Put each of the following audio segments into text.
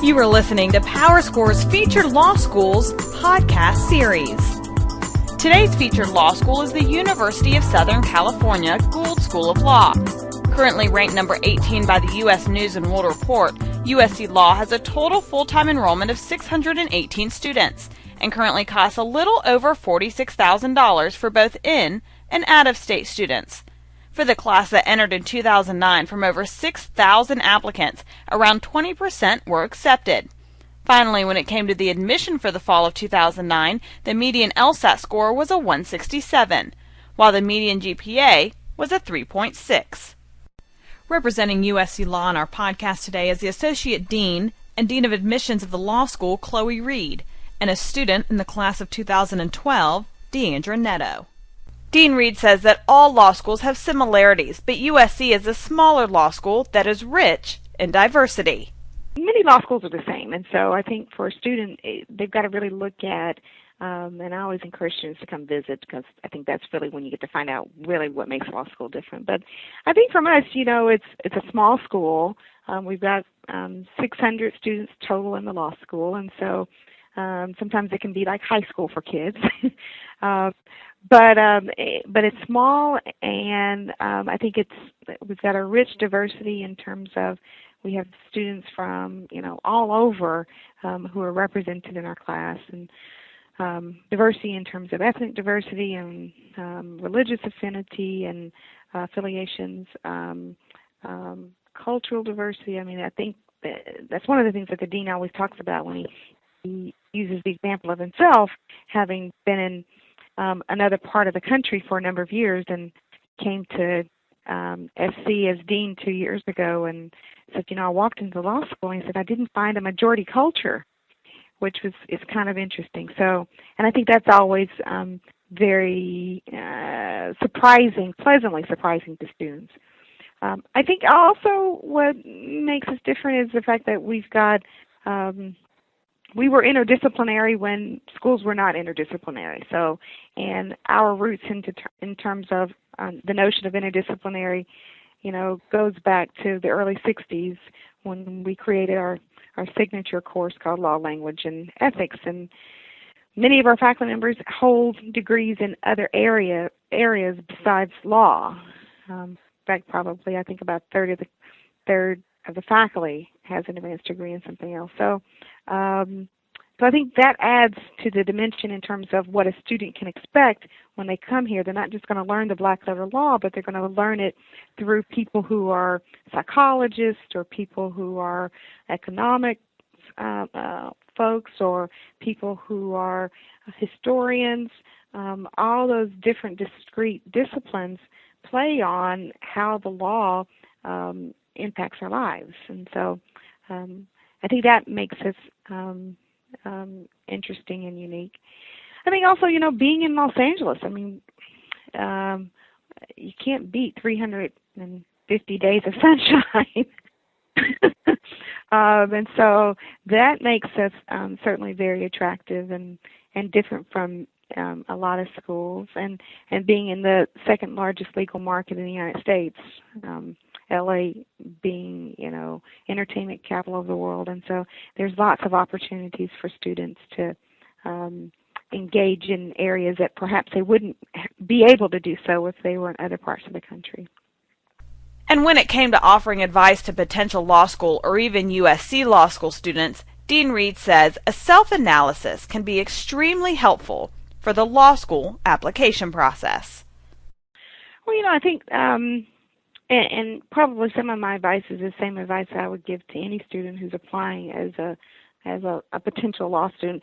You are listening to PowerScore's Featured Law Schools podcast series. Today's featured law school is the University of Southern California Gould School of Law. Currently ranked number 18 by the U.S. News & World Report, USC Law has a total full-time enrollment of 618 students and currently costs a little over $46,000 for both in- and out-of-state students. For the class that entered in 2009 from over 6,000 applicants, around 20% were accepted. Finally, when it came to the admission for the fall of 2009, the median LSAT score was a 167, while the median GPA was a 3.6. Representing USC Law on our podcast today is the Associate Dean and Dean of Admissions of the Law School, Chloe Reed, and a student in the class of 2012, Deandra Netto. Dean Reed says that all law schools have similarities, but USC is a smaller law school that is rich in diversity. Many law schools are the same, and so I think for a student, they've got to really look at, and I always encourage students to come visit because I think that's really when you get to find out really what makes law school different. But I think from us, it's a small school. We've got 600 students total in the law school, and so sometimes it can be like high school for kids. But it's small, and I think we've got a rich diversity in terms of we have students from all over who are represented in our class, and diversity in terms of ethnic diversity and religious affinity and affiliations, cultural diversity. I mean, I think that's one of the things that the dean always talks about when he uses the example of himself having been in another part of the country for a number of years and came to SC as dean 2 years ago and said, I walked into law school and he said, I didn't find a majority culture, which is kind of interesting. So, and I think that's always very surprising, pleasantly surprising to students. I think also what makes us different is the fact that we've got we were interdisciplinary when schools were not interdisciplinary. So, and our roots in terms of the notion of interdisciplinary, goes back to the early 60s when we created our signature course called Law, Language, and Ethics. And many of our faculty members hold degrees in other areas besides law. In fact, probably I think about a third of the faculty has an advanced degree in something else. So I think that adds to the dimension in terms of what a student can expect when they come here. They're not just going to learn the black letter law, but they're going to learn it through people who are psychologists or people who are economic folks or people who are historians. All those different discrete disciplines play on how the law impacts our lives. And so I think that makes us interesting and unique. I think also, being in Los Angeles, I mean, you can't beat 350 days of sunshine. And so that makes us certainly very attractive and different from a lot of schools. And being in the second largest legal market in the United States, LA being, entertainment capital of the world. And so there's lots of opportunities for students to engage in areas that perhaps they wouldn't be able to do so if they were in other parts of the country. And when it came to offering advice to potential law school or even USC law school students, Dean Reed says a self-analysis can be extremely helpful for the law school application process. Well, I think and probably some of my advice is the same advice I would give to any student who's applying as a potential law student.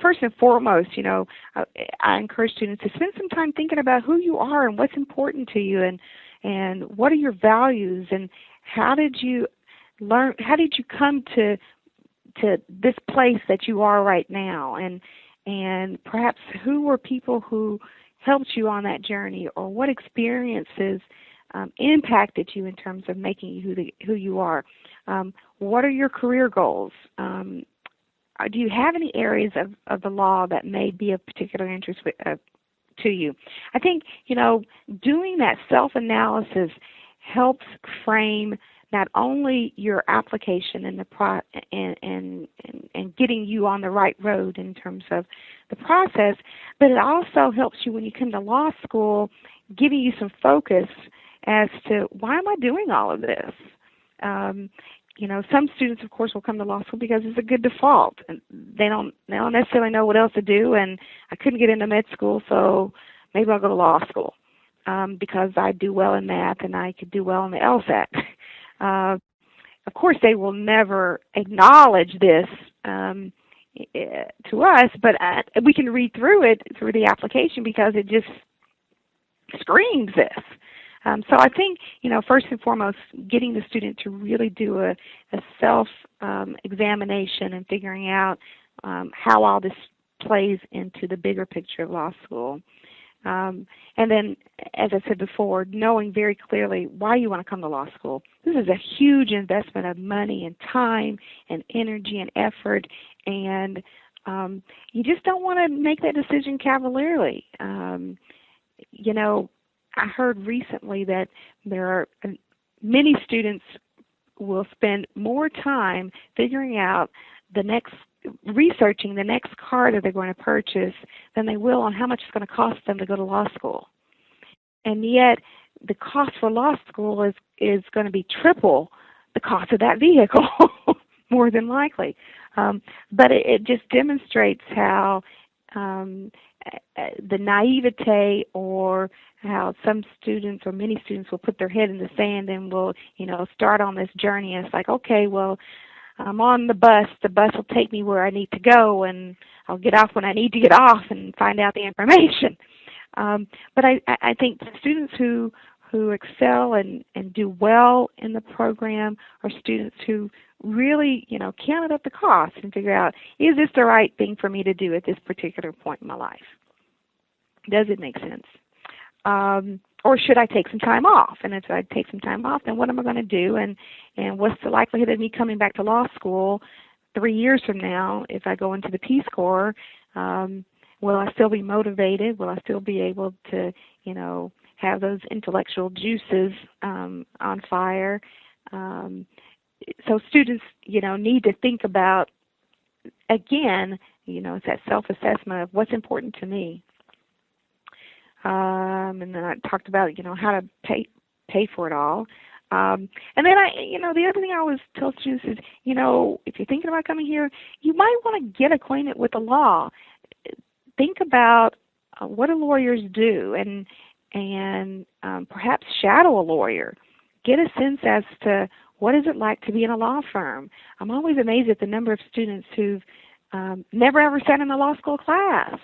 First and foremost, I encourage students to spend some time thinking about who you are and what's important to you and what are your values and how did you come to this place that you are right now and perhaps who were people who helped you on that journey or what experiences impacted you in terms of making you who you are. What are your career goals? Do you have any areas of the law that may be of particular interest to you? I think, doing that self-analysis helps frame not only your application and and getting you on the right road in terms of the process, but it also helps you when you come to law school, giving you some focus as to why am I doing all of this. Some students, of course, will come to law school because it's a good default, and they don't necessarily know what else to do. And I couldn't get into med school, so maybe I'll go to law school because I do well in math and I could do well in the LSAT. Of course, they will never acknowledge this to us, but we can read through it through the application because it just screams this. So I think, first and foremost, getting the student to really do a self-examination and figuring out how all this plays into the bigger picture of law school. And then, as I said before, knowing very clearly why you want to come to law school. This is a huge investment of money and time and energy and effort, and you just don't want to make that decision cavalierly. I heard recently that there are many students will spend more time figuring out researching the next car that they're going to purchase than they will on how much it's going to cost them to go to law school. And yet, the cost for law school is going to be triple the cost of that vehicle, more than likely. But it just demonstrates how the naivete, or how some students or many students will put their head in the sand and will, start on this journey. And it's like, okay, well, I'm on the bus will take me where I need to go, and I'll get off when I need to get off and find out the information. But I think the students who excel and do well in the program are students who really, counted up the cost and figure out, is this the right thing for me to do at this particular point in my life? Does it make sense? Or should I take some time off? And if I take some time off, then what am I going to do? And what's the likelihood of me coming back to law school 3 years from now if I go into the Peace Corps? Will I still be motivated? Will I still be able to, have those intellectual juices on fire? So students, need to think about, again, it's that self-assessment of what's important to me. And then I talked about, how to pay for it all. And then the other thing I always tell students is, if you're thinking about coming here, you might want to get acquainted with the law. Think about what do lawyers do, and perhaps shadow a lawyer. Get a sense as to what is it like to be in a law firm. I'm always amazed at the number of students who've never ever sat in a law school class,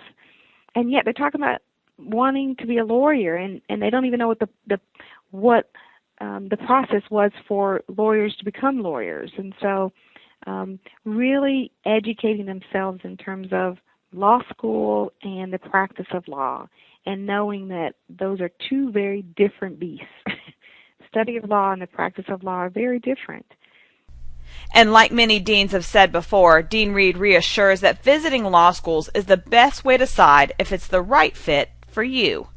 and yet they're talking about wanting to be a lawyer, and they don't even know what the process was for lawyers to become lawyers. And so really educating themselves in terms of law school and the practice of law, and knowing that those are two very different beasts. Study of law and the practice of law are very different. And like many deans have said before, Dean Reed reassures that visiting law schools is the best way to decide if it's the right fit for you.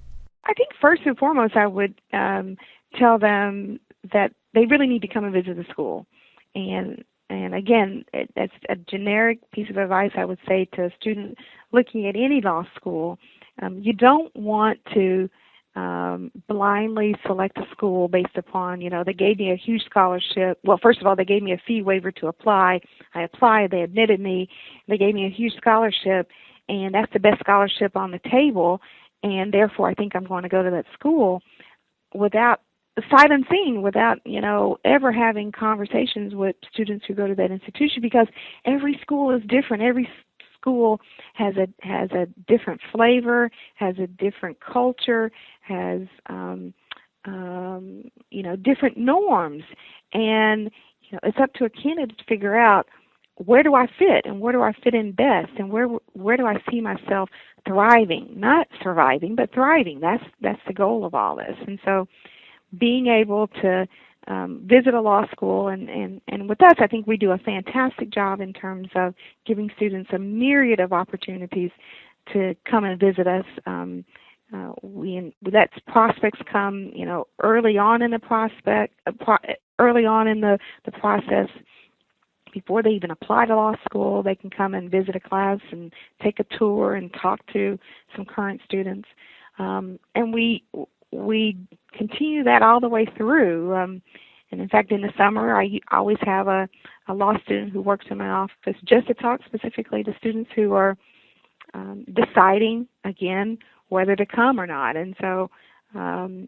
I think first and foremost I would tell them that they really need to come and visit the school. And again, that's a generic piece of advice I would say to a student looking at any law school. You don't want to blindly select a school based upon, they gave me a huge scholarship. Well, first of all, they gave me a fee waiver to apply. I applied, they admitted me, they gave me a huge scholarship, and that's the best scholarship on the table, and therefore I think I'm going to go to that school without sight unseen, without, ever having conversations with students who go to that institution, because every school is different. Every school has a different flavor, has a different culture, has different norms, and it's up to a candidate to figure out, where do I fit, and where do I fit in best, and where do I see myself thriving, not surviving, but thriving. That's the goal of all this. And so being able to visit a law school, and with us, I think we do a fantastic job in terms of giving students a myriad of opportunities to come and visit us. We let prospects come, early on in the early on in the process, before they even apply to law school, they can come and visit a class and take a tour and talk to some current students. And we continue that all the way through. And in fact, in the summer, I always have a law student who works in my office just to talk specifically to students who are deciding, again, whether to come or not. And so, I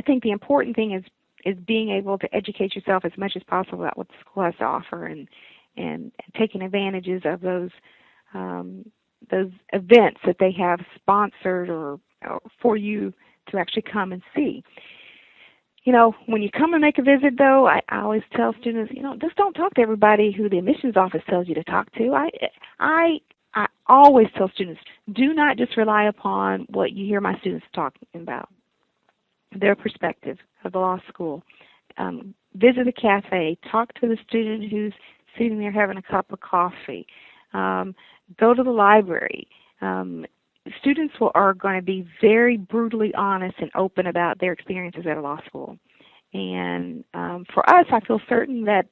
think the important thing is being able to educate yourself as much as possible about what the school has to offer, and taking advantages of those events that they have sponsored or for you to actually come and see. When you come and make a visit, though, I always tell students, just don't talk to everybody who the admissions office tells you to talk to. I always tell students, do not just rely upon what you hear my students talking about, their perspective of the law school. Visit a cafe, talk to the student who's sitting there having a cup of coffee. Go to the library. Students are going to be very brutally honest and open about their experiences at a law school. And for us, I feel certain that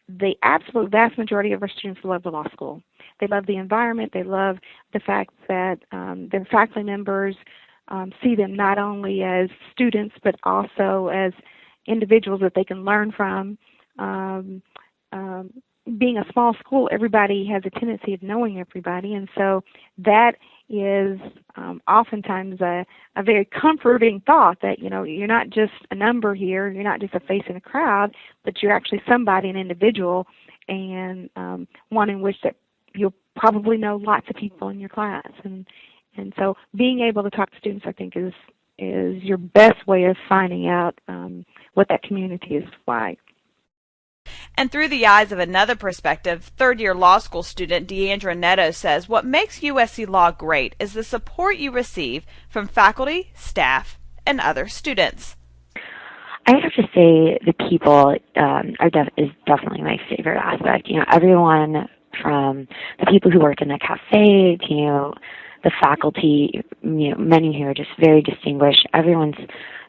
the absolute vast majority of our students love the law school. They love the environment. They love the fact that their faculty members see them not only as students but also as individuals that they can learn from. Being a small school, everybody has a tendency of knowing everybody, and so that is oftentimes a very comforting thought that, you're not just a number here, you're not just a face in a crowd, but you're actually somebody, an individual, and one in which that you'll probably know lots of people in your class. And so being able to talk to students, I think, is your best way of finding out what that community is like. And through the eyes of another perspective, third-year law school student Deandra Netto says what makes USC Law great is the support you receive from faculty, staff, and other students. I have to say the people is definitely my favorite aspect. Everyone from the people who work in the cafe to the faculty, many who are just very distinguished. Everyone's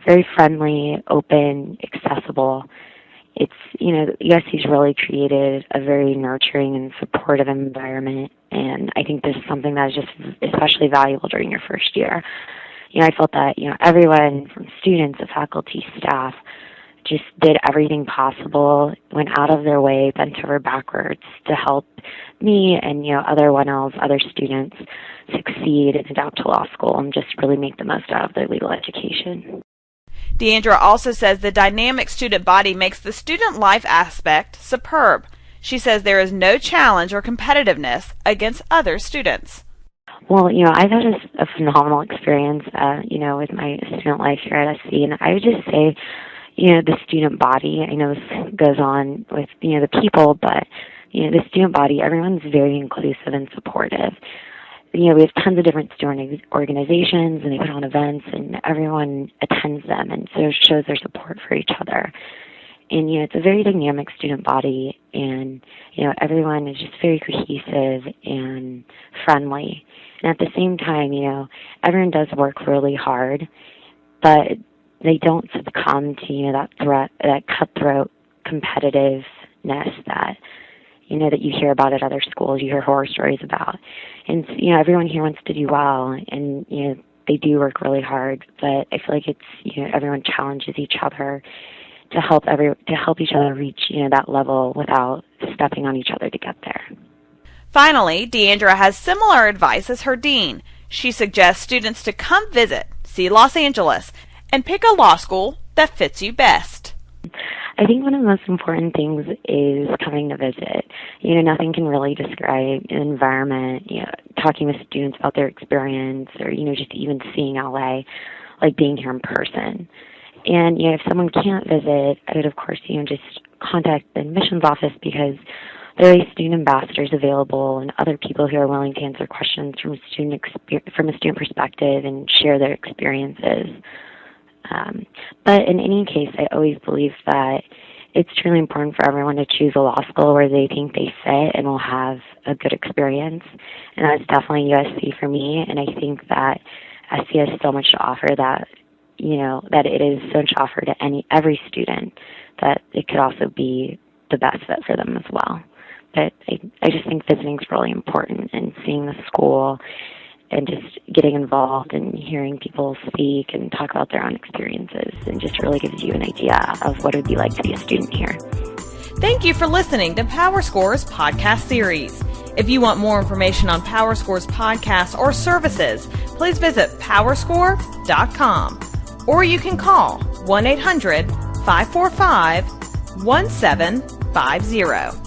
very friendly, open, accessible. It's, USC's really created a very nurturing and supportive environment, and I think this is something that is just especially valuable during your first year. I felt that, everyone from students to faculty, staff, just did everything possible, went out of their way, bent over backwards to help me and, other students succeed and adapt to law school and just really make the most out of their legal education. Deandra also says the dynamic student body makes the student life aspect superb. She says there is no challenge or competitiveness against other students. Well, I've had a phenomenal experience, with my student life here at SC, and I would just say, the student body, I know this goes on with, the people, but, the student body, everyone's very inclusive and supportive. We have tons of different student organizations, and they put on events, and everyone attends them, and so it shows their support for each other. And, it's a very dynamic student body, and, everyone is just very cohesive and friendly. And at the same time, everyone does work really hard, but they don't succumb to, that cutthroat competitiveness that, that you hear about at other schools, you hear horror stories about. And, everyone here wants to do well, and, they do work really hard, but I feel like it's, everyone challenges each other to help each other reach, that level without stepping on each other to get there. Finally, Deandra has similar advice as her dean. She suggests students to come visit, see Los Angeles, and pick a law school that fits you best. I think one of the most important things is coming to visit. Nothing can really describe an environment, talking with students about their experience or, just even seeing LA, like being here in person. And, if someone can't visit, I would, of course, just contact the admissions office because there are student ambassadors available and other people who are willing to answer questions from a student perspective and share their experiences. But in any case, I always believe that it's truly important for everyone to choose a law school where they think they fit and will have a good experience. And that's definitely USC for me. And I think that SC has so much to offer that, that it is so much offer to every student, that it could also be the best fit for them as well. But I just think visiting is really important, and seeing the school and just getting involved and hearing people speak and talk about their own experiences, and just really gives you an idea of what it would be like to be a student here. Thank you for listening to PowerScore's podcast series. If you want more information on PowerScore's podcasts or services, please visit PowerScore.com, or you can call 1-800-545-1750.